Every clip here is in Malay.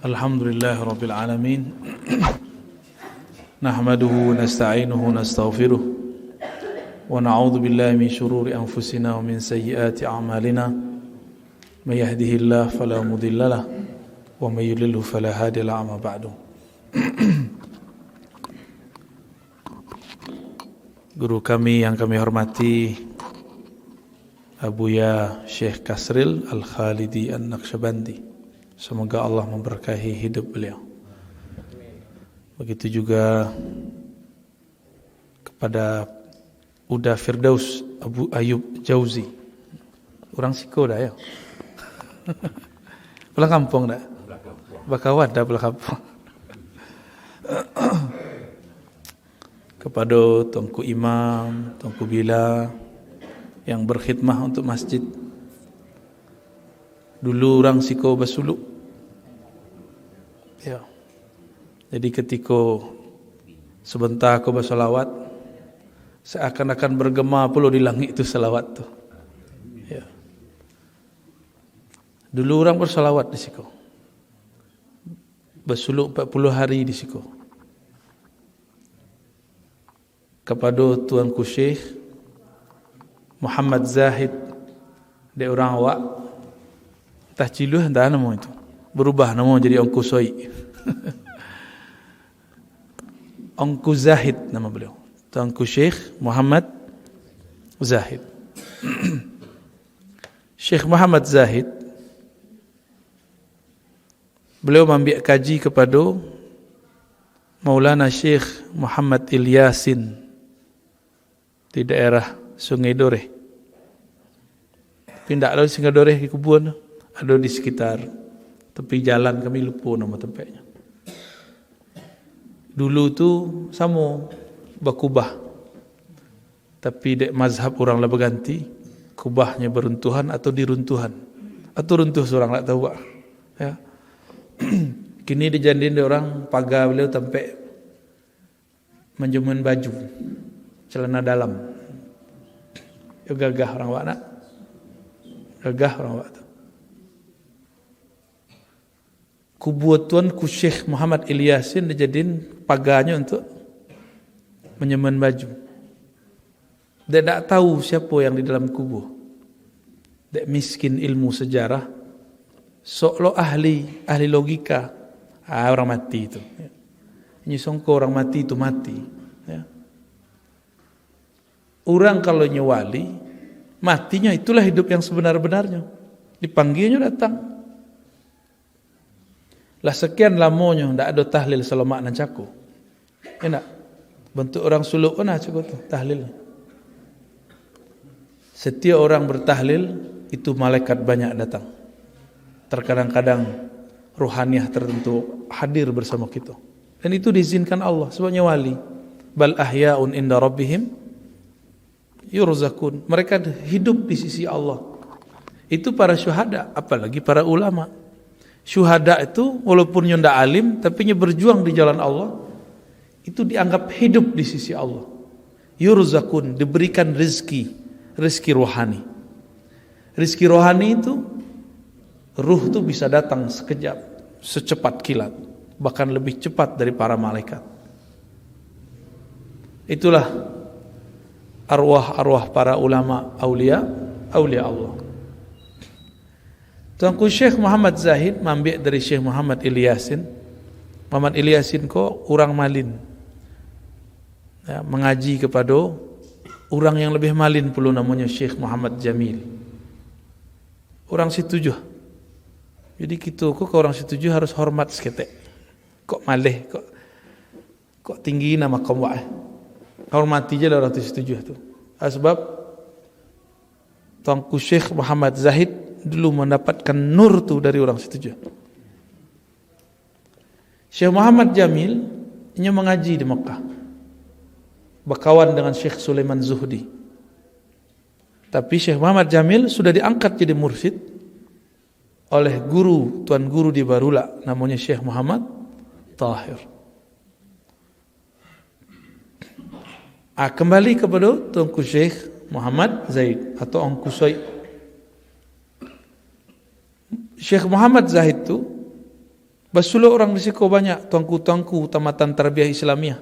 Alhamdulillah Rabbil Alamin. Nahmaduhu wa nasta'inuhu wa nastaghfiruh wa na'udzu billahi min shururi anfusina wa min sayyiati a'malina. May yahdihillahu fala mudilla lahu wa may yudlilhu fala hadiya lahu, amma ba'du. Guru kami yang kami hormati, Abuya Syekh Kasril Al-Khalidi An-Naqsyabandi, semoga Allah memberkahi hidup beliau. Begitu juga kepada Uda Firdaus Abu Ayub Jauzi. Orang Siko dah ya. Pulang kampung dah. Bakawat dah pulang kampung. Kepada Tuanku Imam, Tuanku Bila yang berkhidmah untuk masjid. Dulu orang Siko bersuluk. Ya. Jadi ketika sebentar aku bersolawat, seakan-akan bergema pula di langit itu selawat tu. Ya. Dulu orang bersolawat di Siko. Bersuluk 40 hari di Siko. Kepada Tuanku Syekh Muhammad Zahid, dia orang awak. Entah ciluh entah nama itu. Berubah nama jadi Ongku Soi. Ongku Zahid nama beliau. Tuanku Syekh Muhammad Zahid. Syekh Muhammad Zahid, beliau ambil kaji kepada Maulana Syekh Muhammad Ilyasin di daerah Sungai Doreh. Pindah lalu Sungai Doreh di kebun, ada di sekitar tepi jalan, kami lupa nama tempatnya. Dulu tu sama berkubah, tapi dek mazhab orang lah berganti, kubahnya beruntuhan atau diruntuhan, atau runtuh seorang tak tahu tak. Ya. Kini dijadiin orang pagar beliau tempat menjemun baju, celana dalam. Ya gagah orang awak nak, gagah orang awak tu. Kubuat Tuanku Syekh Muhammad Ilyasin dijadiin pagarnya untuk menyemen baju. Dia tak tahu siapa yang di dalam kubur. Dia miskin ilmu sejarah, seolah ahli logika. Orang mati itu. Ini songko orang mati itu mati. Ya. Orang kalau nyewali, matinya itulah hidup yang sebenar-benarnya. Dipanggilnya datang. Lah sekian lamanya ndak ada tahlil selama nan caku. Enak. Bentuk orang suluk pun caku tu tahlil. Setiap orang bertahlil itu malaikat banyak datang. Terkadang-kadang ruhaniah tertentu hadir bersama kita. Dan itu diizinkan Allah sebabnya wali. Bal ahyaun inda rabbihim yurzakun. Mereka hidup di sisi Allah. Itu para syuhada, apalagi para ulama. Syuhada itu walaupun ndak alim tapi berjuang di jalan Allah, itu dianggap hidup di sisi Allah. Yurzakun, diberikan rezeki rohani. Rezeki rohani itu ruh itu bisa datang sekejap, secepat kilat, bahkan lebih cepat dari para malaikat. Itulah arwah-arwah para ulama aulia Allah. Tuanku Syekh Muhammad Zahid ambil dari Syekh Muhammad Ilyasin. Muhammad Ilyasin ko orang malin. Ya, mengaji kepada orang yang lebih malin pula, namanya Syekh Muhammad Jamil. Orang Situjuh. Jadi kita ko ke orang Situjuh harus hormat seketek. Kok malih, kok tinggi nama kamu. Hormati je lah orang Situjuh tu. Sebab Tuanku Syekh Muhammad Zahid dulu mendapatkan nur tu dari orang Situjuh. Syekh Muhammad Jamil ini mengaji di Mekah, berkawan dengan Syekh Sulaiman Zuhdi. Tapi Syekh Muhammad Jamil sudah diangkat jadi mursyid oleh tuan guru di Barula, namanya Syekh Muhammad Tahir. Kembali kepada Tuanku Syekh Muhammad Zaid atau Ongku Soi. Syekh Muhammad Zahid itu Basuluk orang di Siko banyak, tuanku-tuanku tamatan tarbiyah Islamiah.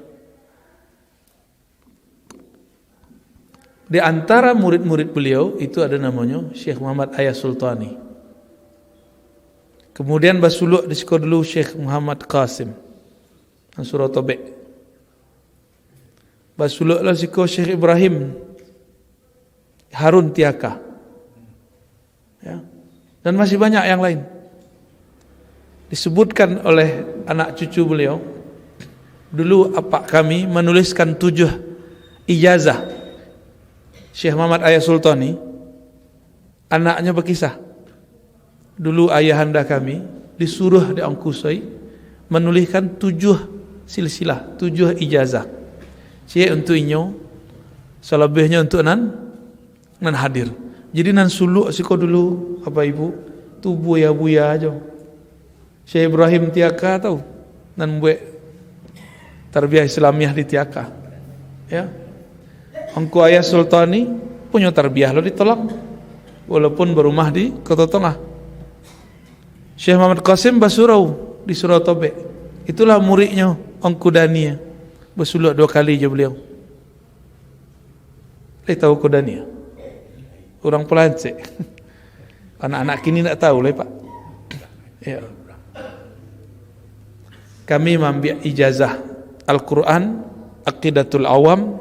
Di antara murid-murid beliau itu ada namanya Syekh Muhammad Ayah Sultani. Kemudian basuluk di Siko dulu Syekh Muhammad Qasim Surau Tobek. Basuluklah Siko Syekh Ibrahim Harun Tiaka. Ya. Dan masih banyak yang lain. Disebutkan oleh anak cucu beliau, dulu apak kami menuliskan 7 ijazah Syekh Muhammad Ayah Sultani. Anaknya berkisah, dulu ayahanda kami disuruh di Angkusai menuliskan 7 silsilah, 7 ijazah. Cik untuk inyo, selebihnya untuk nan hadir. Jadi nan suluk siko dulu apa ibu tu buya-buya aja. Syekh Ibrahim Tiaka tahu nan buat tarbiyah Islamiah di Tiaka. Ya. Angku Ayah Sultani punya tarbiyah lo ditolak walaupun berumah di Kota Tengah. Syekh Muhammad Qasim Basurau di Surau Tobek. Itulah muridnya Angku Dania. Bersuluk 2 kali je beliau. Tahu Angku Dania? Orang Pelancik. Anak-anak kini tak tahu lah Pak. Ya. Kami mengambil ijazah Al-Quran, Aqidatul Awam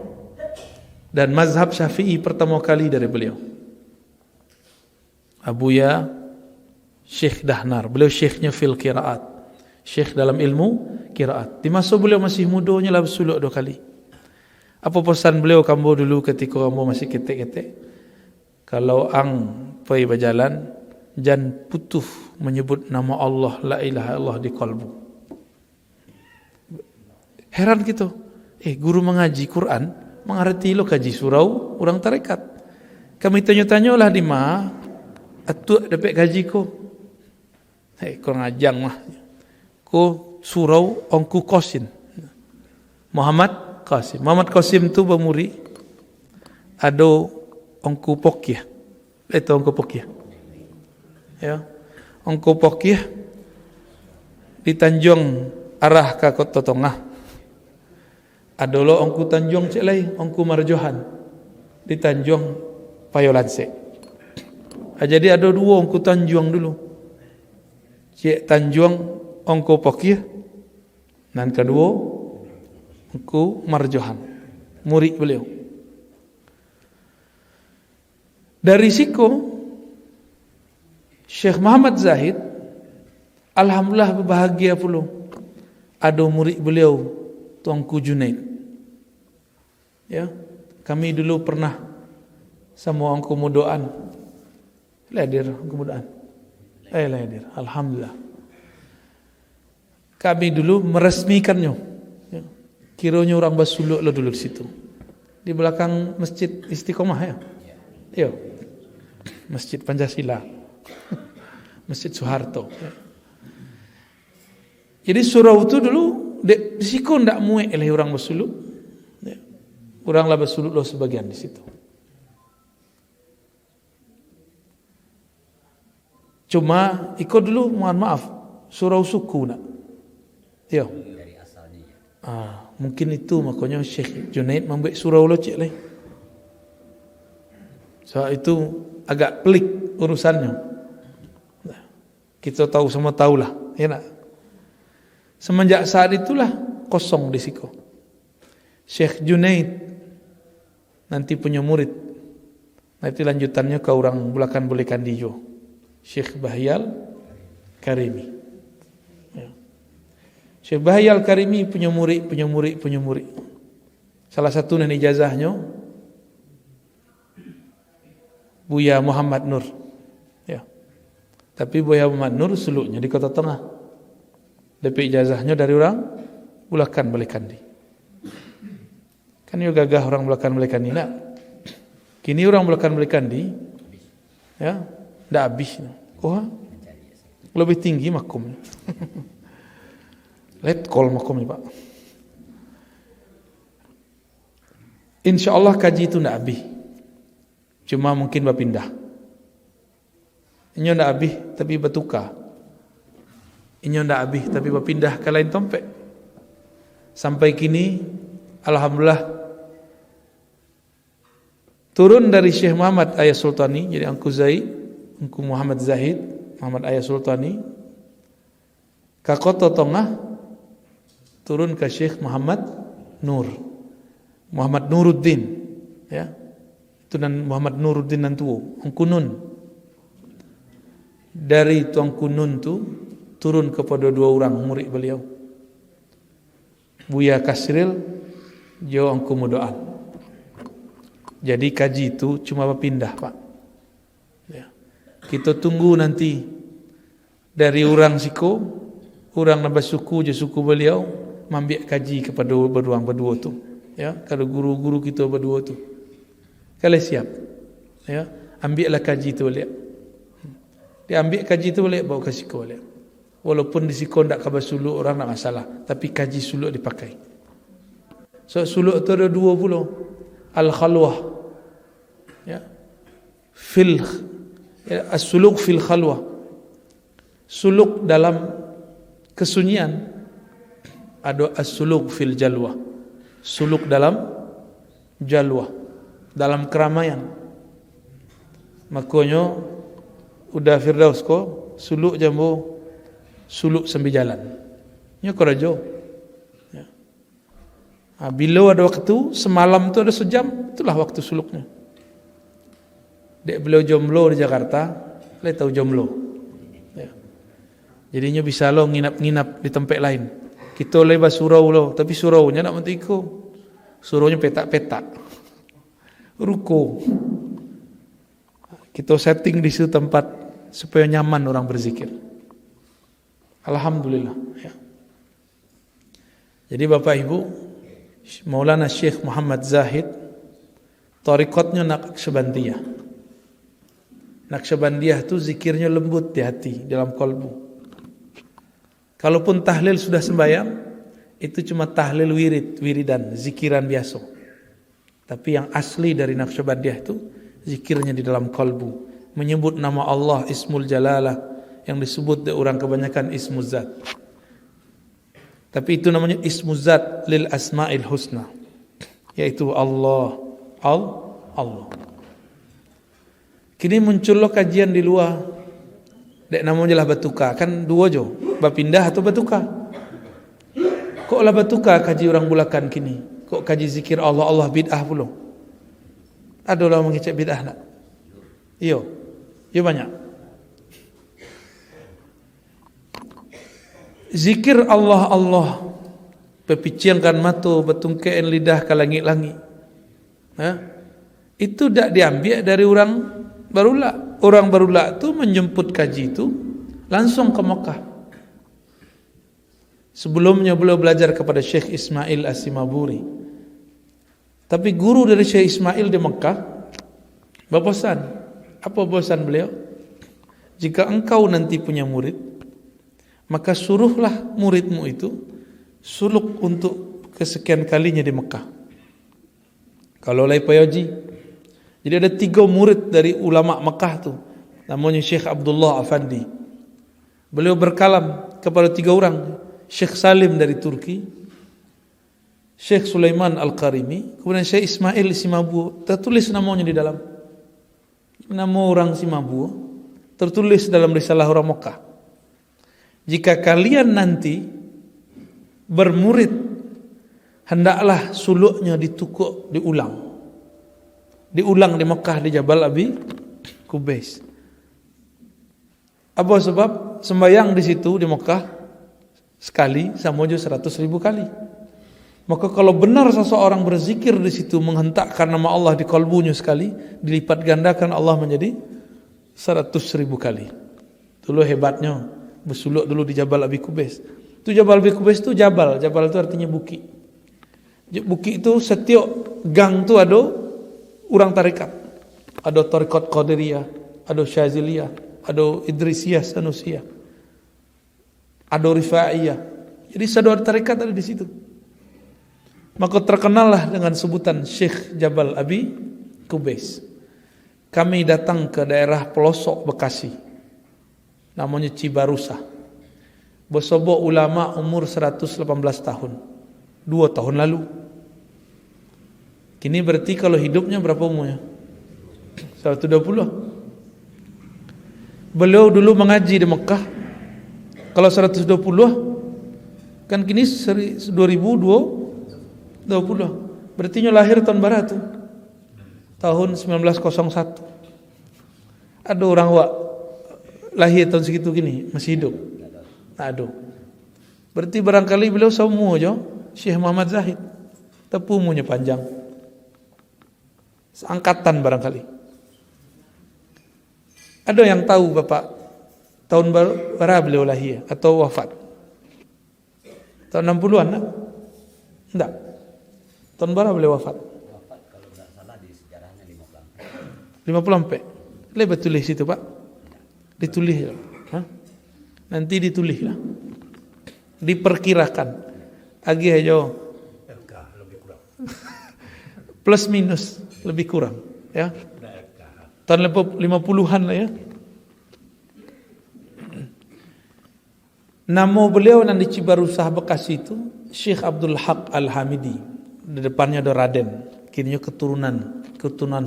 dan Mazhab Syafi'i pertama kali dari beliau. Abuya Syekh Dahnar. Beliau syekhnya fil qiraat. Syekh dalam ilmu qiraat. Di masa beliau masih mudanya lah bersuluk 2 kali. Apa pesan beliau kamu dulu ketika kamu masih ketek-ketek? Kalau ang pergi berjalan, jangan putus menyebut nama Allah, la ilaha illallah di kalbu. Heran gitu. Guru mengaji Quran, mengerti lo kaji surau, orang tarekat. Kami tanya-tanyalah di mana, atuk dapat gaji ko. Kurang ajang mah. Ko surau ongku Qasim. Muhammad Qasim. Muhammad Qasim tu bermurid. Ada ongku Pokiah. Itu ongku Pokiah. Ya. Ongku Pokiah di Tanjung arah ke Kota Tengah. Ada lo ongku Tanjung cek lai, ongku Marjohan di Tanjung Payolanse. Jadi ada 2 ongku Tanjung dulu. Cek Tanjung ongku Pokiah dan kedua ongku Marjohan. Murid beliau. Dari siku Syekh Muhammad Zahid alhamdulillah berbahagia pula. Ada murid beliau Tuanku Junaid. Ya, kami dulu pernah sama Angku Mudoan. Lahir Angku Mudoan. Lahir. Alhamdulillah. Kami dulu meresmikannya. Ya. Kiranya orang basuluk lo dulu di situ. Di belakang Masjid Istiqomah ya. Iya. Masjid Pancasila. Masjid Soeharto. Ya. Jadi surau itu dulu di siku ndak muek oleh orang basuluk. Ya. Orang lah basuluk lo sebagian di situ. Cuma ikut dulu mohon maaf surau suku nak. Ya. Mungkin itu makanya Syekh Junaid membuat surau lo cik leh. So itu agak pelik urusannya. Kita tahu semua tahulah, ya nak. Semenjak saat itulah kosong di situ. Syekh Junaid nanti punya murid. Nanti lanjutannya ke orang Bulakan Belikan Dijo. Syekh Bahyal Karimi. Ya. Syekh Bahyal Karimi punya murid. Salah satu nan ijazahnya Buya Muhammad Nur. Ya. Tapi Buya Muhammad Nur suluknya di Kota Tengah. Dapat ijazahnya dari orang Bulakan Belikan Dijo. Kan juga gagah orang Bulakan Belikan Dijo nak. Kini orang Bulakan Belikan Dijo ya, ndak habis. Lebih tinggi makomnya. Let call makomnya Pak. InsyaAllah kaji itu ndak habis. Cuma mungkin berpindah. Ini ndak habis tapi bertukar. Inyo ndak habis tapi berpindah ke lain tempat. Sampai kini alhamdulillah turun dari Syekh Muhammad Ayah Sultani, jadi Angku Zaid, Angku Muhammad Zahid, Muhammad Ayah Sultani. Ka Kota Tongah turun ke Syekh Muhammad Nur. Muhammad Nuruddin, ya. Itu dan Muhammad Nuruddin nantu, Angku Nun. Dari Tuanku Nun tu turun kepada 2 orang murid beliau, Buya Kasril, Jo Angku Mudoan. Jadi kaji itu cuma berpindah, Pak. Ya. Kita tunggu nanti dari orang Siko, orang nambah suku je suku beliau mambiak kaji kepada berdua tu. Ya, kalau guru-guru kita berdua tu. Kalau siap, ya, ambillah kaji tu balik. Dia ambil kaji tu balik bawa ke Siko balik. Walaupun di Siko ndak khabar suluk orang nak masalah, tapi kaji suluk dipakai. So suluk tu ada 2 pula. Al-khalwah, ya, as-suluk fil khalwah, suluk dalam kesunyian. Ada as-suluk fil jalwah, suluk dalam jalwah, dalam keramaian. Makanya udah Firdaus ko suluk jambo suluk sambil jalan. Nya ko rajo. Bila ada waktu, semalam tu ada sejam, itulah waktu suluknya. Dek beliau jomblo di Jakarta, saya tahu jomblo. Ya. Jadinya bisa lo nginap-nginap di tempat lain. Kita lepas surau lo, tapi suraunya nak mentiko. Suraunya petak-petak. Ruko. Kita setting di situ tempat supaya nyaman orang berzikir. Alhamdulillah. Ya. Jadi Bapak Ibu, Maulana Syekh Muhammad Zahid tarikatnya Naqsyabandiyah. Naqsyabandiyah itu zikirnya lembut di hati, dalam kalbu. Kalaupun tahlil sudah sembahyang, itu cuma tahlil wiridan, zikiran biasa. Tapi yang asli dari Naqsyabandiyah itu zikirnya di dalam kalbu, menyebut nama Allah, Ismul Jalalah, yang disebut oleh orang kebanyakan Ismuz Zat. Tapi itu namanya Ismuz Zat lil Asma'il Husna, yaitu Allah. Kini muncul kajian di luar, dek namanya lah batuka, kan 2 jo, berpindah atau batuka. Kok lah batuka kaji orang bulakan kini? Kok kaji zikir Allah bid'ah pula? Ada orang mengecek bid'ah nak? Iyo banyak. Zikir Allah, pepiciangkan mata, betungkean lidah ke langit-langit. Itu tak diambil dari orang barula. Orang barula tu menjemput kaji itu langsung ke Mekah. Sebelumnya beliau belajar kepada Syekh Ismail As-Simaburi. Tapi guru dari Syekh Ismail di Mekah berpesan. Apa pesan beliau? Jika engkau nanti punya murid, maka suruhlah muridmu itu suluk untuk kesekian kalinya di Mekah. Kalau lai payoji. Jadi ada 3 murid dari ulama Mekah tu, namanya Syekh Abdullah Afandi. Beliau berkalam kepada 3 orang, Syekh Salim dari Turki, Syekh Sulaiman Al-Qarimi, kemudian Syekh Ismail Simabu. Tertulis namanya di dalam. Nama orang Simabu tertulis dalam risalah orang Mekah. Jika kalian nanti bermurid, hendaklah suluknya ditukuk, diulang di Mekah, di Jabal Abi Kubais. Apa sebab? Sembayang di situ di Mekah sekali sama aja 100.000 kali. Maka kalau benar seseorang berzikir di situ menghentakkan nama Allah di kalbunya sekali, dilipat gandakan Allah menjadi 100.000 kali. Itulah hebatnya bersuluk dulu di Jabal Abi Kubais. Itu Jabal Abi Kubais itu jabal itu artinya bukit. Bukit itu setiap gang itu ada orang tarikat. Ada tarikat Qadiriyah, ada Syaziliyah, ada Idrisiyah, Sanusiyah, ada Rifaiyah. Jadi satu tarikat ada di situ. Maka terkenallah dengan sebutan Syekh Jabal Abi Kubais. Kami datang ke daerah pelosok Bekasi, namanya Cibarusa. Bosobo ulama umur 118 tahun. 2 tahun lalu. Kini berarti kalau hidupnya berapa umurnya? 120. Beliau dulu mengaji di Mekah. Kalau 120 kan kini 2020. Berarti lahir tahun berapa tuh? Tahun 1901. Ada orang wak lahir tahun segitu gini masih hidup. Aduh. Berarti barangkali beliau semua aja Syekh Muhammad Zahid. Tapi umurnya panjang. Seangkatan barangkali. Ada yang tahu Bapak tahun berapa beliau lahir atau wafat? Tahun 60-an tak? Enggak. Tahun berapa beliau wafat? Wafat kalau tidak salah di sejarahnya 54. Lepas tulis situ Pak. Ditulis. Hah? Nanti ditulis lah. Diperkirakan. Agih aja. Lebih kurang. Plus minus lebih kurang, ya. Tahun 50-an lah ya. Nama beliau yang di Cibarusah Bekasi itu Syekh Abdul Haq Al-Hamidi. Di depannya ada Raden. Kini keturunan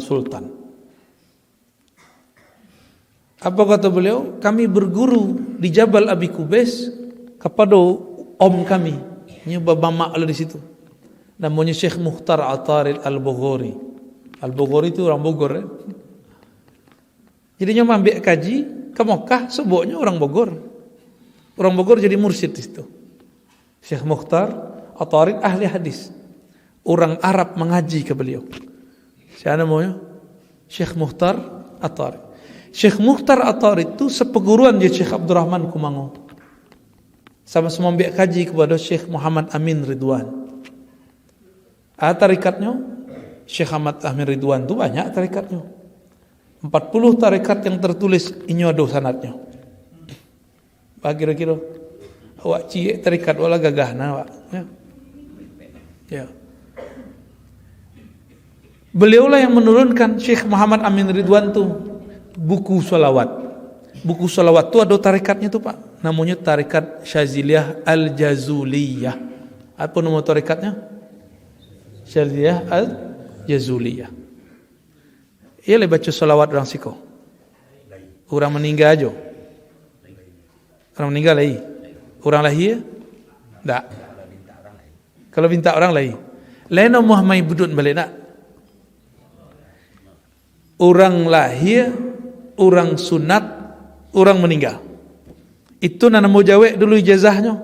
sultan. Apa kata beliau? Kami berguru di Jabal Abi Kubais kepada om kami. Ini bapak ada di situ. Namanya Syekh Mukhtar Atarid Al-Bughori. Al-Bughori itu orang Bogor ya. Jadinya ambil kaji ke Mekah, sebutnya orang Bogor. Orang Bogor jadi mursyid di situ. Syekh Mukhtar Atarid ahli hadis. Orang Arab mengaji ke beliau. Siapa namanya? Syekh Mukhtar Atarid. Syekh Mukhtar Atarid itu sepeguruan dia Syekh Abdurrahman Kumango. Sama-sama ambil kaji kepada Syekh Muhammad Amin Ridwan. Tarikatnya Syekh Ahmad Amin Ridwan itu banyak tarikatnya. 40 tarikat yang tertulis ini ada sanadnya. Kira-kira awak ciek tarikat wala gagahna awak. Ya. Beliaulah yang menurunkan Syekh Muhammad Amin Ridwan tuh buku salawat. Buku salawat itu ada tarikatnya tuh Pak. Namanya tarikat Syaziliyah Al-Jazuliyah. Apa nama tarikatnya? Syaziliyah Al-Jazuliyah. Ia le baca salawat orang siko. Orang meninggal aja. Orang meninggal lagi. Orang lahir? Tak. Kalau minta orang lagi. Lain Muhammad budut balik nak. Orang lahir, orang sunat, orang meninggal. Itu nana mujawek dulu ijazahnya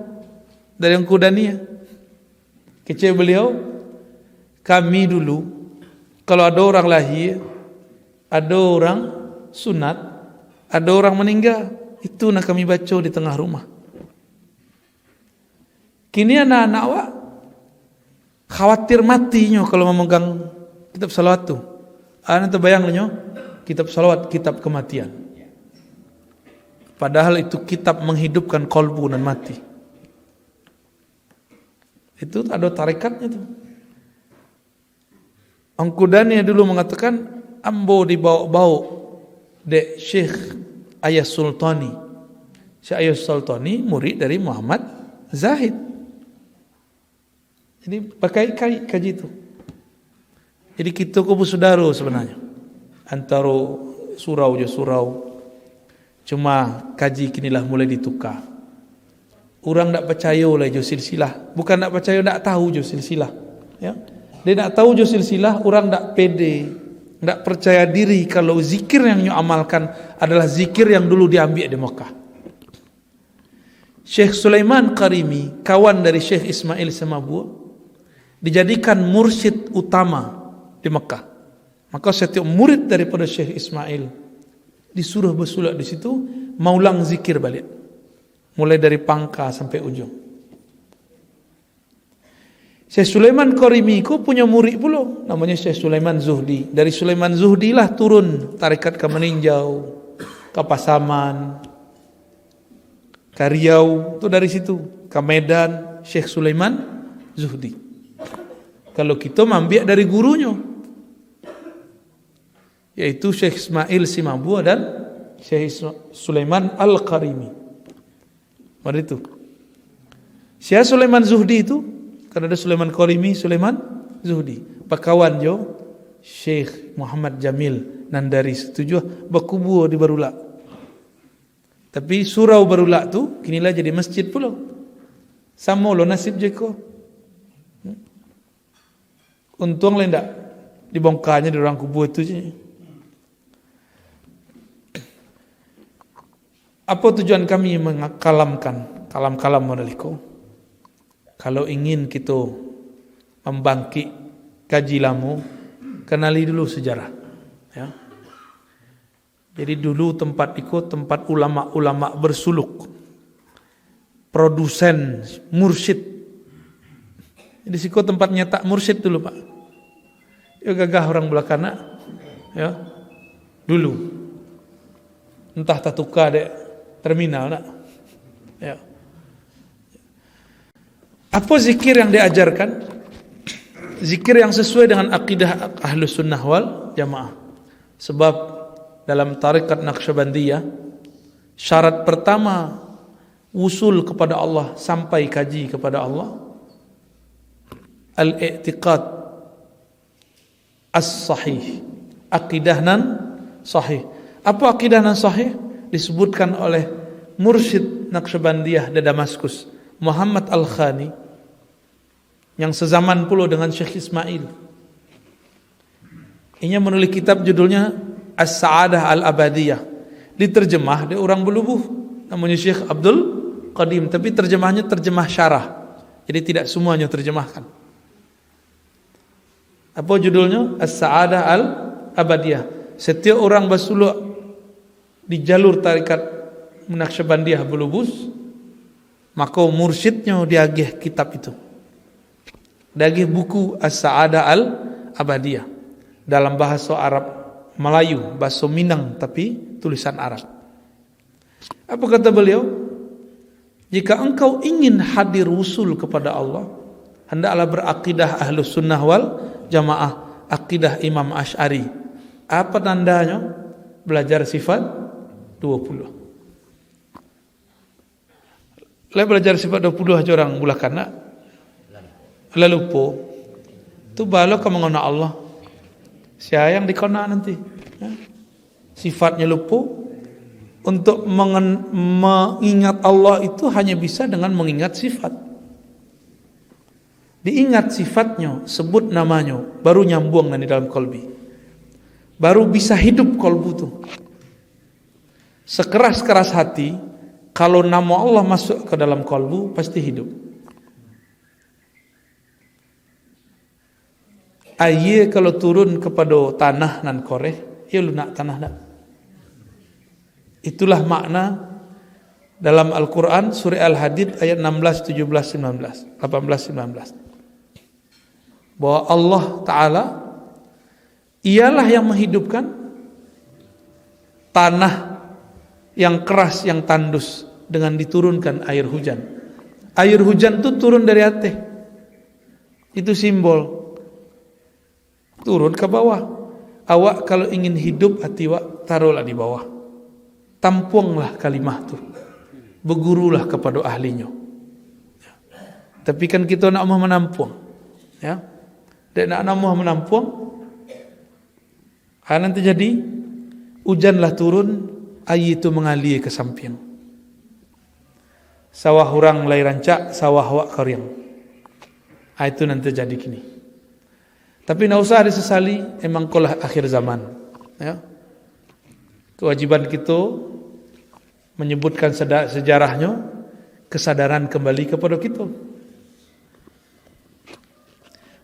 dari yang Kudaniyah. Kecil beliau, kami dulu kalau ada orang lahir, ada orang sunat, ada orang meninggal, itu nak kami baca di tengah rumah. Kini anak-anak awak khawatir matinya kalau memegang kitab salawat tu. Anda terbayangnya kitab salawat, kitab kematian. Padahal itu kitab menghidupkan kolbu dan mati. Itu ada tarikatnya tuh. Angkudani dulu mengatakan ambo dibawa-bawa de Syekh Ayas Sultani. Syekh Ayas Sultani murid dari Muhammad Zahid. Jadi pakai kaji itu. Jadi kita kubu saudara sebenarnya. Antara surau je surau. Cuma kaji kinilah mulai ditukar. Orang tak percaya lah jo silsilah. Bukan tak percaya, tak tahu jo silsilah. Ya. Dia tak tahu jo silsilah, orang tak pede. Tak percaya diri kalau zikir yang nyo amalkan adalah zikir yang dulu diambil di Mekah. Syekh Sulaiman Qarimi, kawan dari Syekh Ismail Semabua, dijadikan mursyid utama di Mekah. Maka setiap murid daripada Syekh Ismail disuruh bersolat di situ, maulang zikir balik. Mulai dari pangka sampai ujung. Syekh Sulaiman Qarimi ku punya murid pula, namanya Syekh Sulaiman Zuhdi. Dari Sulaiman Zuhdi lah turun tarekat ke Meninjau, ke Pasaman, ke Riau, itu dari situ. Ke Medan, Syekh Sulaiman Zuhdi. Kalau kita ambil dari gurunya, yaitu Syekh Ismail Simabua dan Syekh Sulaiman Al-Qarimi. Mari itu. Syekh Sulaiman Zuhdi itu, kan ada Sulaiman Qarimi, Sulaiman Zuhdi. Pakawan jo Syekh Muhammad Jamil Nandari setuju berkubur di Barulak. Tapi surau Barulak tu kinilah jadi masjid pula. Sama lo nasib je ko. Untung lah ndak dibongkarnya di orang kubur itu je. Apa tujuan kami mengkalamkan kalam-kalam modaliko? Kalau ingin kita membangkit kaji lamu, kenali dulu sejarah. Ya. Jadi dulu tempat itu tempat ulama-ulama bersuluk, produsen mursyid. Jadi siku tempat nyetak mursyid dulu Pak. Ya gagah orang belakang ya dulu. Entah tak tukar dek terminal nak. Ya. Apa zikir yang diajarkan? Zikir yang sesuai dengan akidah Ahlus Sunnah wal Jamaah. Sebab dalam tarikat Naqsyabandiyah syarat pertama usul kepada Allah, sampai kaji kepada Allah, al-i'tiqad as-sahih, akidah nan sahih. Apa akidah nan sahih? Disebutkan oleh mursyid Naqsyabandiyah di Damaskus, Muhammad Al-Khani, yang sezaman pula dengan Syekh Ismail. Ia menulis kitab judulnya As-Sa'adah Al-Abadiyah. Diterjemah dia orang berlubuh, namanya Syekh Abdul Qadim, tapi terjemahnya terjemah syarah. Jadi tidak semuanya terjemahkan. Apa judulnya? As-Sa'adah Al-Abadiyah. Setiap orang bersuluk di jalur tarikat Naqsyabandiyah berlubus, maka mursyidnya diagih kitab itu. Diagih buku As-Sa'adah Al-Abadiyah dalam bahasa Arab Melayu, bahasa Minang tapi tulisan Arab. Apa kata beliau? Jika engkau ingin hadir usul kepada Allah, hendaklah berakidah Ahlus Sunnah wal Jamaah, akidah Imam Asy'ari. Apa tandanya? Belajar sifat 20. Lah belajar sifat 20 aja orang bulakan nak. Lalu po tu balo ka mengenal Allah. Siapa yang dikena nanti? Ya. Sifatnya lupa. Untuk mengingat Allah itu hanya bisa dengan mengingat sifat. Diingat sifatnya, sebut namanya, baru nyambung nanti dalam kolbi. Baru bisa hidup kolbu tu. Sekeras-keras hati, kalau nama Allah masuk ke dalam kolbu, pasti hidup. Air kalau turun kepada tanah nan koreh, ia lunak tanah dak. Itulah makna dalam Al-Quran surah Al-Hadid ayat 16, 17, 19, 18, 19. Bahwa Allah Ta'ala ialah yang menghidupkan tanah yang keras, yang tandus dengan diturunkan air hujan. Air hujan itu turun dari atas. Itu simbol. Turun ke bawah. Awak kalau ingin hidup, hati awak taruhlah di bawah. Tampunglah kalimah tu. Bergurulah kepada ahlinya. Ya. Tapi kan kita nak mau menampung. Ya. Dan nak mau menampung, nanti jadi hujanlah turun, air itu mengalir ke samping. Sawah orang lai rancak, sawah awak kering. Itu nanti jadi gini. Tapi tidak usah disesali, emang kolah akhir zaman. Ya. Kewajiban kita menyebutkan sejarahnya, kesadaran kembali kepada kita.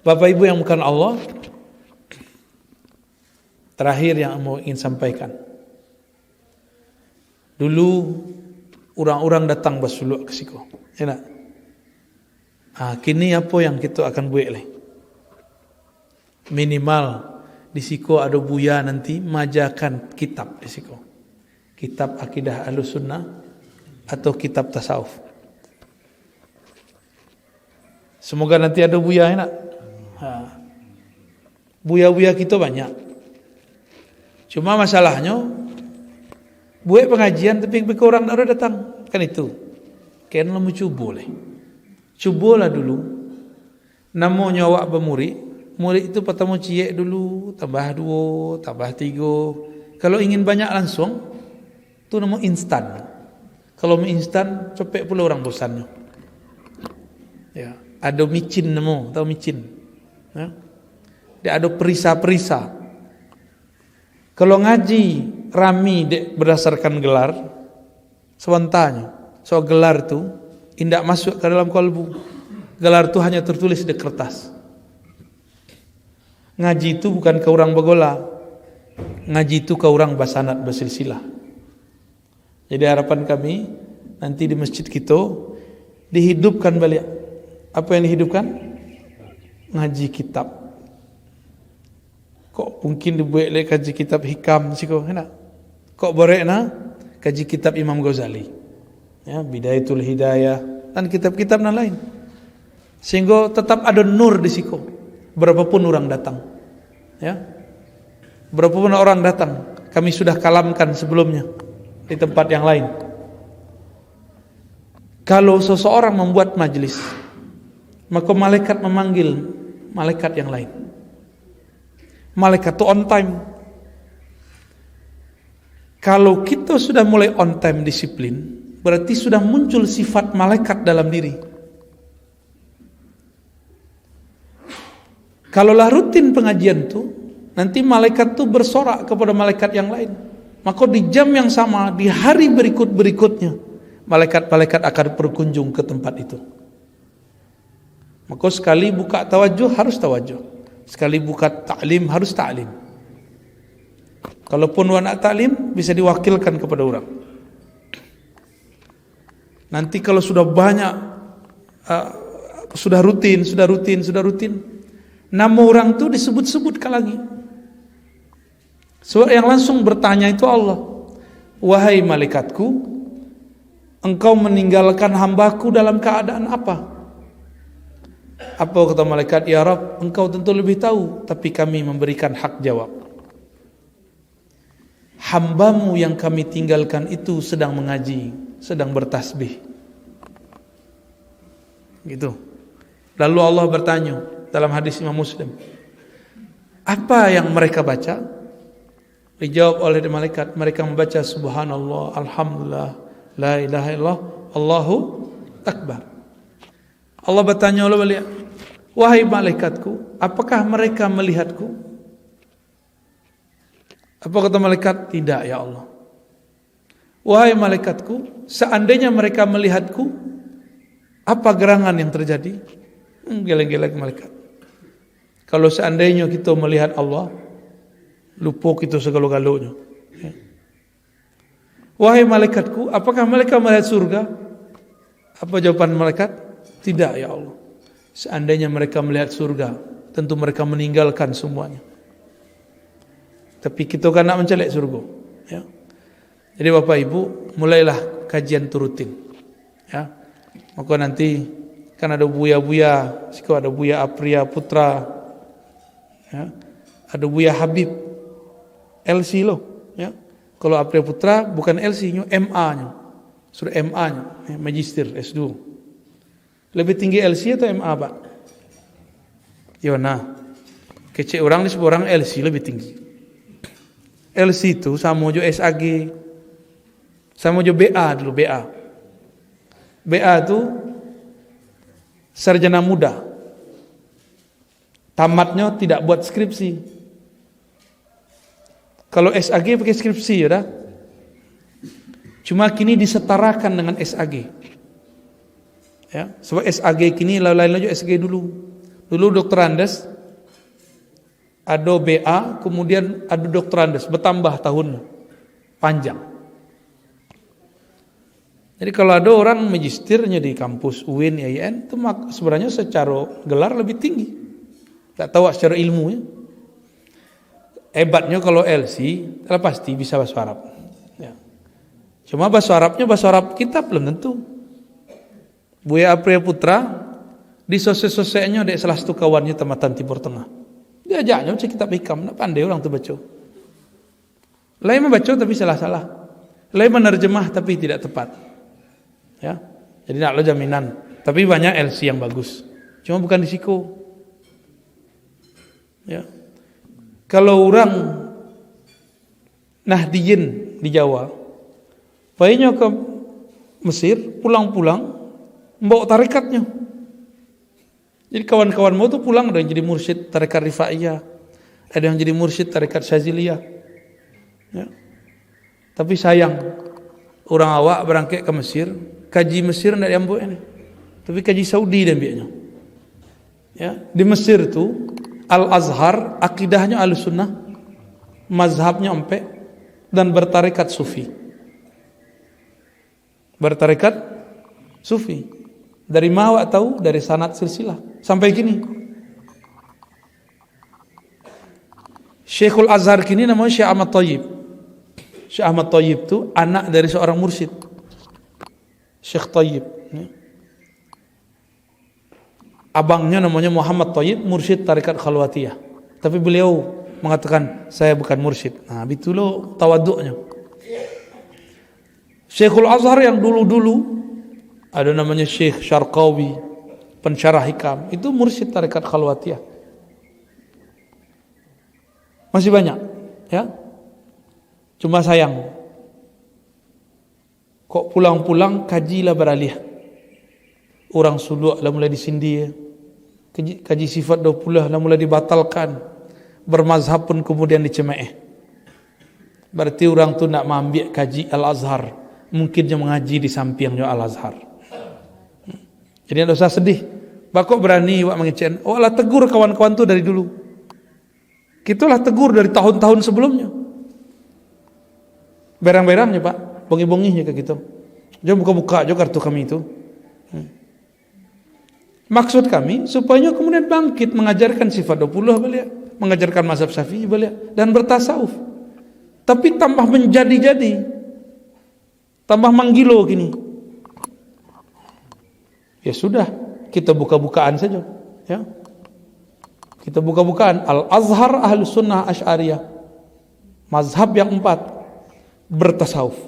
Bapak Ibu yang bukan Allah, terakhir yang mau ingin sampaikan. Dulu orang-orang datang bersuluk ke siku. Ya nak? Kini apa yang kita akan buat leh? Minimal di siku ada buya nanti majakan kitab di siku. Kitab akidah Ahlus Sunnah atau kitab tasawuf. Semoga nanti ada buya enak. Buya-buya kita banyak. Cuma masalahnya buat pengajian tapi orang tak ada datang. Kan itu. Kan lemu cuba boleh. Cubalah dulu. Namo nyawa bermurid. Murid itu pertama ciek dulu, tambah 2, tambah 3. Kalau ingin banyak langsung, itu namo instan. Kalau mau instan, cepet pula orang bosannya. Ya, ada micin namo, tahu micin? Ya. Dia ada perisa-perisa. Kalau ngaji rami berdasarkan gelar, sementanya. So gelar itu tidak masuk ke dalam kalbu. Gelar itu hanya tertulis di kertas. Ngaji itu bukan ke orang begola. Ngaji itu ke orang basanat bersilsilah. Jadi harapan kami nanti di masjid kita dihidupkan balik. Apa yang dihidupkan? Ngaji kitab. Kok mungkin dibuat lagi kaji kitab hikam sih kok, enak. Kok boleh na kaji kitab Imam Ghazali. Ya, Bidayatul Hidayah dan kitab-kitab yang lain. Sehingga tetap ada nur di situ. Berapapun orang datang, ya, berapapun orang datang, kami sudah kalamkan sebelumnya di tempat yang lain. Kalau seseorang membuat majelis, maka malaikat memanggil malaikat yang lain. Malaikat itu on time. Kalau kita sudah mulai on time disiplin, berarti sudah muncul sifat malaikat dalam diri. Kalaulah rutin pengajian itu, nanti malaikat itu bersorak kepada malaikat yang lain. Maka di jam yang sama, di hari berikutnya, malaikat-malaikat akan berkunjung ke tempat itu. Maka sekali buka tawajuh harus tawajuh, sekali buka ta'lim harus ta'lim. Kalaupun nak ta'lim bisa diwakilkan kepada orang. Nanti kalau sudah banyak, sudah rutin, nama orang itu disebut-sebut lagi. Sebab yang langsung bertanya itu Allah. Wahai malaikatku, engkau meninggalkan hambaku dalam keadaan apa? Apa kata malaikat? Ya Rabb, engkau tentu lebih tahu, tapi kami memberikan hak jawab. Hambamu yang kami tinggalkan itu sedang mengaji, sedang bertasbih. Gitu. Lalu Allah bertanya dalam hadis Imam Muslim, apa yang mereka baca? Dijawab oleh malaikat, mereka membaca subhanallah, alhamdulillah, la ilaha illallah, Allahu akbar. Allah bertanya oleh beliau, wahai malaikatku, apakah mereka melihatku? Apa kata malaikat? Tidak ya Allah. Wahai malaikatku, seandainya mereka melihatku, apa gerangan yang terjadi? Geleng-geleng malaikat. Kalau seandainya kita melihat Allah, lupa kita segala-galanya. Wahai malaikatku, apakah mereka melihat surga? Apa jawaban malaikat? Tidak ya Allah. Seandainya mereka melihat surga, tentu mereka meninggalkan semuanya. Tapi kita kan nak mencelek surga. Ya. Jadi Bapak Ibu, mulailah kajian turutin. Ya. Maka nanti kan ada buya-buya, siko ada buya Apria Putra, ya. Ada buya Habib, LC loh. Ya. Kalau Apria Putra bukan LC-nya, MA-nya, sudah MA-nya, ya, Magister S2. Lebih tinggi LC atau MA Pak? Ya nah, kecil orang disebut orang LC lebih tinggi. LC itu sama aja SAG, sama aja BA dulu BA. BA itu sarjana muda, tamatnya tidak buat skripsi. Kalau SAG pakai skripsi ya dah. Cuma kini disetarakan dengan SAG. Ya, sebab SAG kini lain-lain aja SAG dulu. Dulu Dr. Andes ada BA, kemudian ada Dr. Andes, bertambah tahunnya, panjang. Jadi kalau ada orang magisternya di kampus UIN, IAIN, itu sebenarnya secara gelar lebih tinggi. Tak tahu secara ilmu ya. Hebatnya kalau LC, pasti bisa bahasa Arab. Ya. Cuma bahasa Arabnya bahasa Arab kitab belum tentu. Buya Apria Putra di sosial-sosialnya ada salah satu kawannya tamatan Timur Tengah. Diajaknya baca kitab hikam, nak pandai orang tu baca. Lain membaca tapi salah-salah. Lain menerjemah tapi tidak tepat. Ya. Jadi nak lo jaminan Tapi banyak LC yang bagus. Cuma bukan di Siko. Ya. Kalau orang Nahdiyin di Jawa, payahnya ke Mesir, pulang-pulang bawa tarikatnya. Jadi kawan-kawan mau tuh pulang, ada yang jadi mursyid tarekat Rifaiyah, ada yang jadi mursyid tarekat Syaziliyah. Ya. Tapi sayang, orang awak berangkat ke Mesir, kaji Mesir tidak diambil ini, tapi kaji Saudi dia ambilnya. Ya, di Mesir tu Al-Azhar akidahnya Ahlussunnah, mazhabnya empek dan bertarekat Sufi. Bertarekat Sufi. Dari mana awak tahu? Dari sanad silsilah sampai gini. Syekhul Azhar kini namanya Syekh Ahmad Thayyib. Syekh Ahmad Thayyib itu anak dari seorang mursyid, Syekh Thayyib. Abangnya namanya Muhammad Thayyib, mursyid tarekat Khalwatiyah. Tapi beliau mengatakan saya bukan mursyid. Nah, itu loh tawaduknya. Syekhul Azhar yang dulu-dulu ada namanya Syekh Syarqawi, pensyarah hikam, itu mursyid tarekat Khalwatiyah. Masih banyak, ya. Cuma sayang, kok pulang-pulang kajilah beralih. Orang suluk lah mulai disindir, kaji sifat 20 lah mulai dibatalkan, bermazhab pun kemudian dicemeh. Berarti orang tu nak mengambil kaji Al-Azhar, mungkin dia mengaji di sampingnya Al-Azhar. Jadi tidak usah sedih. Bakok berani wak mengecen. Oh lah tegur kawan-kawan tu dari dulu. Kitulah tegur dari tahun-tahun sebelumnya. Berang-berangnya Pak, bongi-bonginya kayak gitu. Jangan buka-buka juga kartu kami itu. Maksud kami supaya kemudian bangkit mengajarkan sifat 20 beliau, mengajarkan mazhab Syafi'i beliau dan bertasawuf. Tapi tambah menjadi-jadi. Tambah manggilo gini. Ya sudah, kita buka-bukaan saja, ya. Kita buka-bukaan Al-Azhar Ahlussunnah Asy'ariyah. Mazhab yang 4 bertasawuf.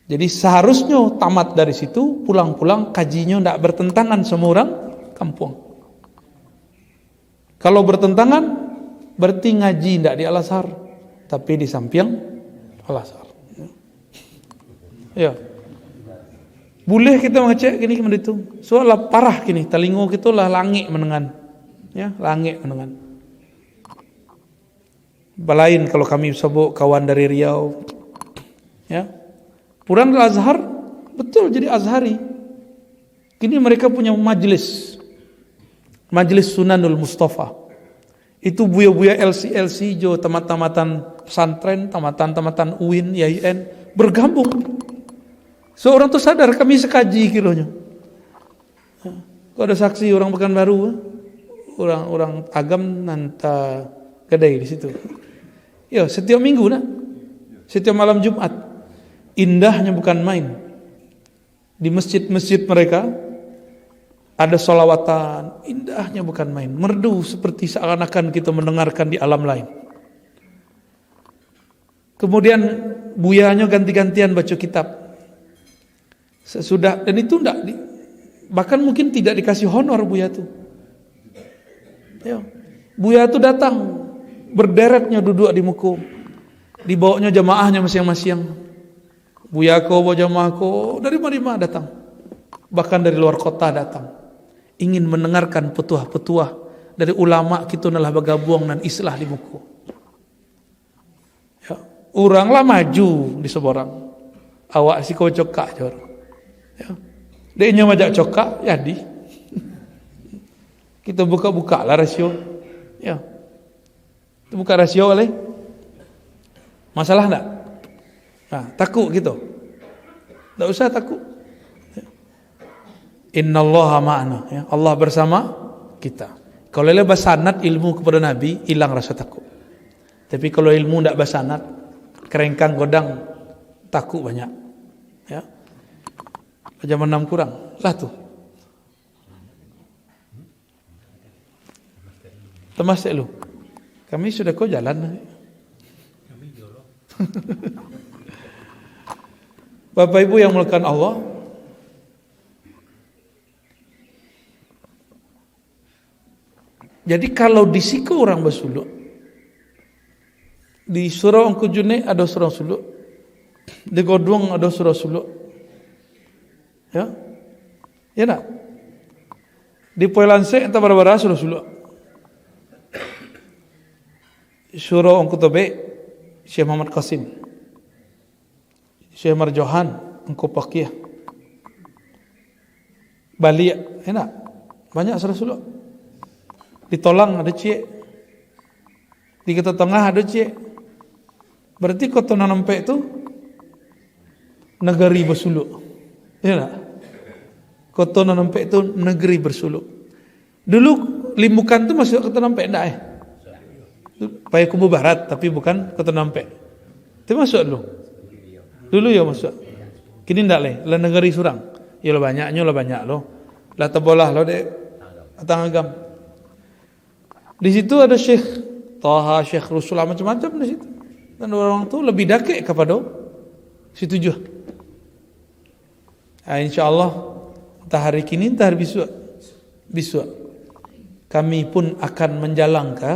Jadi seharusnya tamat dari situ, pulang-pulang kajinya tidak bertentangan sama orang kampung. Kalau bertentangan, berarti ngaji tidak di Al-Azhar, tapi di samping Al-Azhar. Ya. Boleh kita mengecek gini kemudian itu. Soalnya parah gini, telingo kita lah langit menengan. Ya, langit menengan. Balain kalau kami sebut kawan dari Riau. Ya. Orang di Azhar betul jadi Azhari. Kini mereka punya majelis. Majelis Sunanul Mustafa. Itu buya-buya LC jo tamat-tamatan pesantren, tamatan-tamatan UIN, YIN bergabung. Seorang tu sadar kami sekaji kilonya. Kau ada saksi orang Pekanbaru, orang agam nanta kedai di situ. Ya, setiap minggu nak, setiap malam Jumat, indahnya bukan main. Di masjid-masjid mereka ada solawatan, indahnya bukan main. Merdu seperti seakan-akan kita mendengarkan di alam lain. Kemudian buyanya ganti-gantian baca kitab. Sesudah, dan itu enggak bahkan mungkin tidak dikasih honor buya itu. Ya. Buya itu datang berderetnya duduk di muka. Dibawanya jamaahnya masing-masing. Buya ko bawa jamaah ko dari mana datang. Bahkan dari luar kota datang. Ingin mendengarkan petuah-petuah dari ulama kita nalah bergabung dan islah di muka. Ya. Oranglah maju di seborang. Awak si kau cokak je orang. Ya. Dia nya majak cokak jadi. Kita buka-buka lah rasio. Ya. Kita buka rasio oleh. Masalah enggak? Nah, takut gitu. Enggak usah takut. Ya. Innallaha ma'ana, ya. Allah bersama kita. Kalau le basanat ilmu kepada Nabi, hilang rasa takut. Tapi kalau ilmu enggak basanat, kerengkang godang, takut banyak. Ya. Jam 6 kurang lah tuh. Temas lu. Kami sudah kau jalan. Bapak Ibu yang mulakan Allah, Jadi kalau di siko orang bersuluk, di surau Angku June ada surau suluk, di Godong ada surau suluk, ya, ya nak. Di Poilanse entah bara-bara surau suluk. Surau Angku Tobe, Syekh Muhammad Qasim, Syekh Marjohan, Angku Pakiyah, Bali, enak, banyak surau suluk. Di Tolang ada cie, di Kota Tengah ada cie. Berarti Kota Nanempe itu negeri bersuluk, ya nak? Kota Nanempe itu negeri bersuluk. Dulu Limbukan itu masuk Kota Nanempe enggak ya? Payakumbuh Barat, tapi bukan Kota Nanempe. Itu masuk dulu. Dulu ya masuk. Kini enggak lah negeri Surang. Ya lo banyaknya lo banyak lo. Lah tebolah lo dek Atangagam. Di situ ada Syekh Taha, Syekh Rusula macam-macam di situ. Dan orang tu lebih dakik kepada situ juga. Nah, insyaallah entah hari kini entah hari besok kami pun akan menjalang ke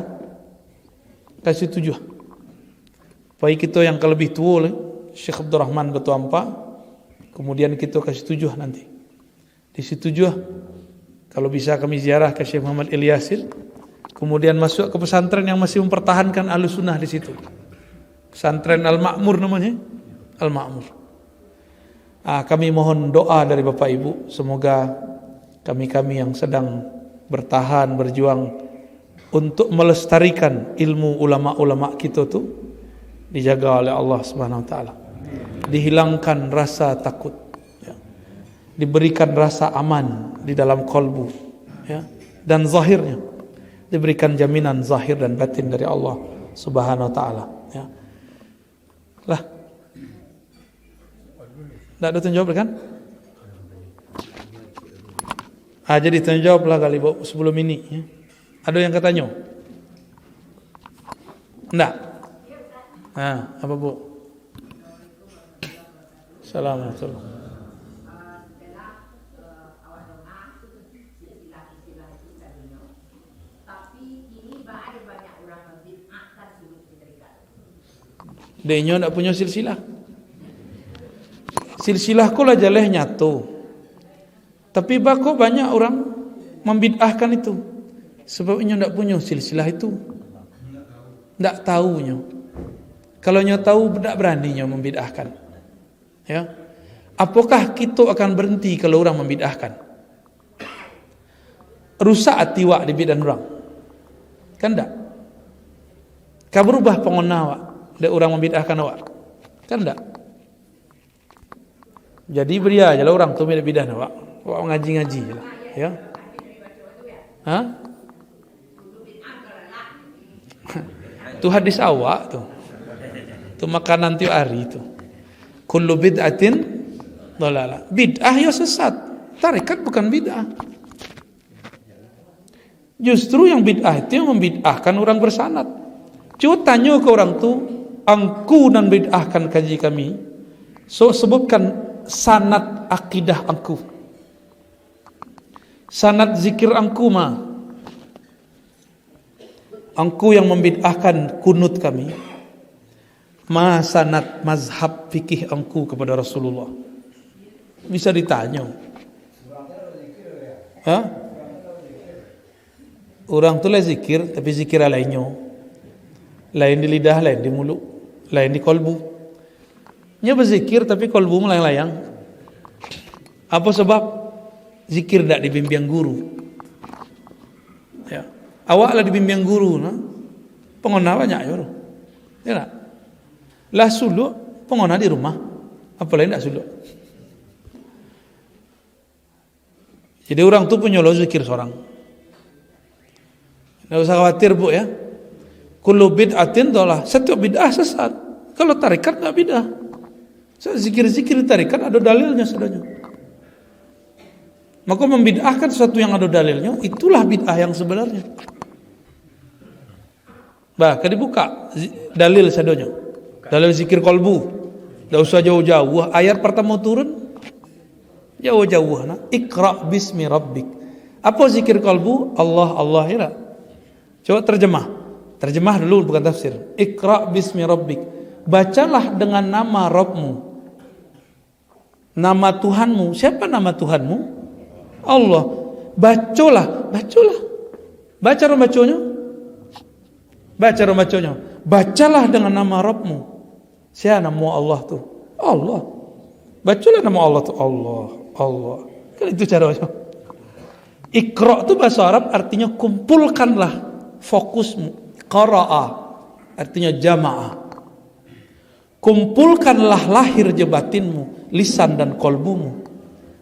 situ juga. Baik kita yang lebih tua Syekh Abdul Rahman Batu Ampa, kemudian kita ke situ juga nanti. Di situ juga kalau bisa kami ziarah ke Syekh Muhammad Ilyasin, kemudian masuk ke pesantren yang masih mempertahankan Ahlussunnah di situ. Pesantren Al-Ma'mur namanya, Al-Ma'mur. Kami mohon doa dari Bapak Ibu, semoga kami-kami yang sedang bertahan, berjuang untuk melestarikan ilmu ulama-ulama kita tu dijaga oleh Allah Subhanahu wa taala. Dihilangkan rasa takut, ya. Diberikan rasa aman di dalam kalbu, ya. Dan zahirnya diberikan jaminan zahir dan batin dari Allah Subhanahu wa taala, ya. Lah. Tak ada tanya jawab kan? Jadi tanya jawab lah kali sebelum ini, ya. Ada yang katanya? Enggak. Apa Bu? Assalamualaikum. Dia tak punya silsilah. Silsilah ko lah jaleh nyatu. Tapi bako banyak orang membid'ahkan itu. Sebab nyo tak punya silsilah itu. Tak tahu nyo. Kalau nyo tahu tak berani nyo membid'ahkan. Ya. Apakah kita akan berhenti kalau orang membid'ahkan? Rusak hati wak di bidan orang. Kan tak? Kau berubah pengona wak. Ada orang membid'ahkan awak. Kan tak? Jadi beria aja lah orang tu bidan awak. Awak ngaji-ngaji je lah. Ya. Tu hadis awak tu. Tu makanan tiap hari tu. Kullu bid'atin dhalalah. Bid'ah ya sesat. Tarekat bukan bid'ah. Justru yang bid'ah itu yang membid'ahkan orang bersanad. Coba tanya ke orang tu, angku dan bid'ahkan kaji kami. So sebutkan sanad akidah angku. Sanad zikir angku mah. Angku yang membid'ahkan kunut kami. Ma sanad mazhab fikih angku kepada Rasulullah. Bisa ditanya. Orang tu lah zikir, tapi zikir lainnya. Lain di lidah, lain di mulut, lain di kolbu. Nya berzikir tapi kolbu melayang-layang. Apa sebab? Zikir tak dibimbing guru. Ya. Awak lah dibimbing guru, nah. Pengona banyak ya. Ya tak? Lah suluk pengona di rumah. Apa lain tak suluk? Jadi orang tu punya lo zikir seorang. Tak usah khawatir Bu ya. Kullu bid'atin dhalah. Setiap bid'ah sesat. Kalau tarikat tak bid'ah. Zikir-zikir tarikat ada dalilnya sebenarnya. Maka membid'ahkan sesuatu yang ada dalilnya, itulah bid'ah yang sebenarnya. Bah, dibuka dalil sebenarnya. Dalil zikir kolbu. Tak usah jauh-jauh. Ayat pertama turun jauh-jauh. Iqra bismi rabbik. Apa zikir kolbu? Allah, Allah ya. Coba terjemah. Terjemah dulu bukan tafsir. Iqra bismi rabbik. Bacalah dengan nama Rabbmu. Nama Tuhanmu. Siapa nama Tuhanmu? Allah. Bacalah. Baca orang bacanya. Baca orang bacanya. Bacalah dengan nama Rabbmu. Siapa nama Allah tuh? Allah. Bacalah nama Allah tuh. Allah. Kan itu caranya. Iqra itu bahasa Arab artinya kumpulkanlah fokusmu. Qara'a artinya jama'ah. Kumpulkanlah lahir je batinmu, lisan dan kolbumu.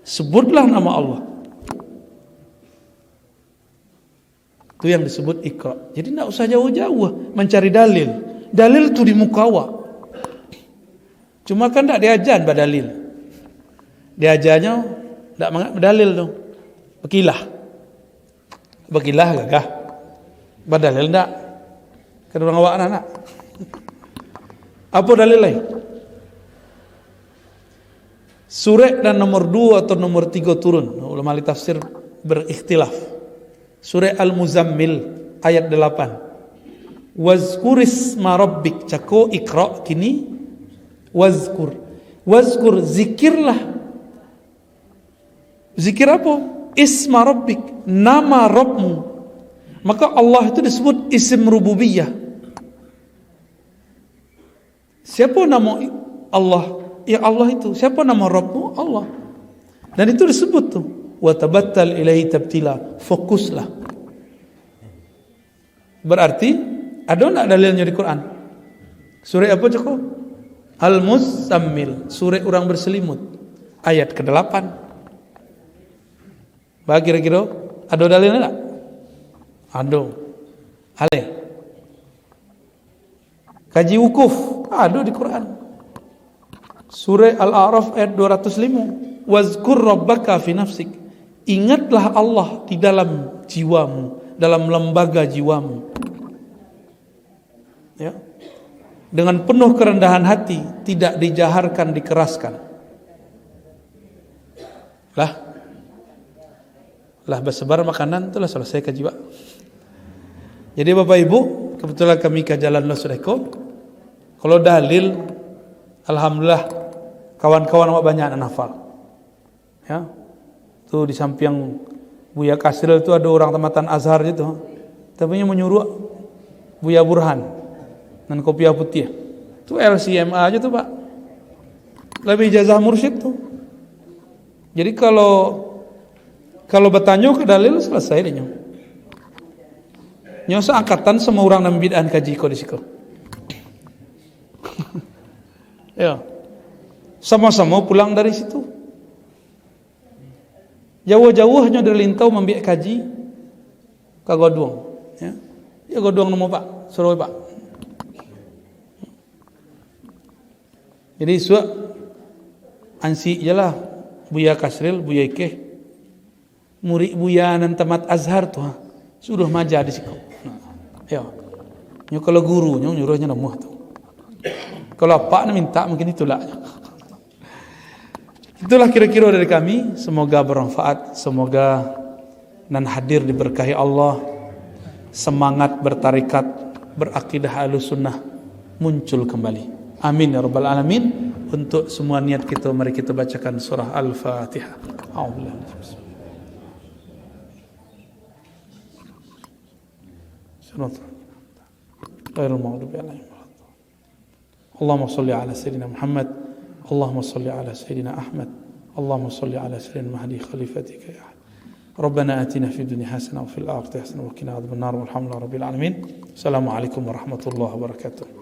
Sebutlah nama Allah. Itu yang disebut Iqra. Jadi tidak usah jauh-jauh mencari dalil. Dalil itu di muka awak. Cuma kan tidak diajar badalil. Diajarnya tidak mengat dalil tu. Bekilah gagah. Badalil tidak. Kan orang awak anak. Apa dalil lain? Surah dan nomor 2 atau nomor 3 turun. Ulama tafsir berikhtilaf. Surah Al-Muzammil ayat 8. Wazkurisma rabbik. Cako Iqra kini wazkur. Wazkur zikirlah. Zikir apa? Isma rabbik. Nama Rabbmu. Maka Allah itu disebut isim rububiyah. Siapa nama Allah? Ya Allah itu. Siapa nama Rabbmu? Allah. Dan itu disebut tuh. Wa tabattal ilaihi tabtila. Fokuslah. Berarti ada enggak dalilnya di Quran? Surah apa cakap? Al-Muzammil. Surah orang berselimut. Ayat ke-8. Bagi kira-kira ada dalilnya enggak? Ada. Ale. Kaji wukuf ada di Quran. Surah Al-A'raf ayat 205. Wazkur rabbaka fi nafsik. Ingatlah Allah di dalam jiwamu, dalam lembaga jiwamu. Ya. Dengan penuh kerendahan hati, tidak dijaharkan, dikeraskan. Lah bersebar makanan itulah selesai kaji Pak. Jadi Bapak Ibu, kebetulan kami ke Jalan Losreko. Kalau dalil, alhamdulillah kawan-kawan awak banyak yang hafal. Ya. Itu di samping Buya Kasril itu ada orang tamatan Azhar itu. Tapi yang menyuruh Buya Burhan dan Kopiah Putih. Itu LCMA aja tuh Pak. Lebih ijazah mursyid tuh. Jadi kalau bertanya ke dalil selesai deh nyong. Nyong seangkatan semua orang yang bid'ah kaji kau di situ. Ya. Sama-sama pulang dari situ. Jauh-jauhnya dari Lintau membiak kaji ke Goduang. Ya. Ya Goduang nemu Pak, suruh Pak. Jadi suak ansi jelah Buya Kasril, Buya Ikeh, murid Buya nan tamat Azhar tuh, sudah maja di situ. Ya, kalau guru nyuruhnya nemu tuh. Kalau Pak minta mungkin itulah. Itulah kira-kira dari kami. Semoga bermanfaat. Semoga nan hadir diberkahi Allah. Semangat bertarikat, berakidah Ahlussunnah muncul kembali. Amin ya rabbal alamin. Untuk semua niat kita, mari kita bacakan surah Al-Fatihah. A'udzubillahi. Ghairil maghdubi alaihim. Allahumma shalli ala sayyidina Muhammad. Allahumma shalli ala sayyidina Ahmad. Allahumma shalli ala sayyidina Mahdi khalifatika ya ahad. Rabbana atina fid dunya hasanah wa fil akhirati hasanah wa qina adzabannar. Walhamdulillahi rabbil alamin. Assalamualaikum warahmatullahi wabarakatuh.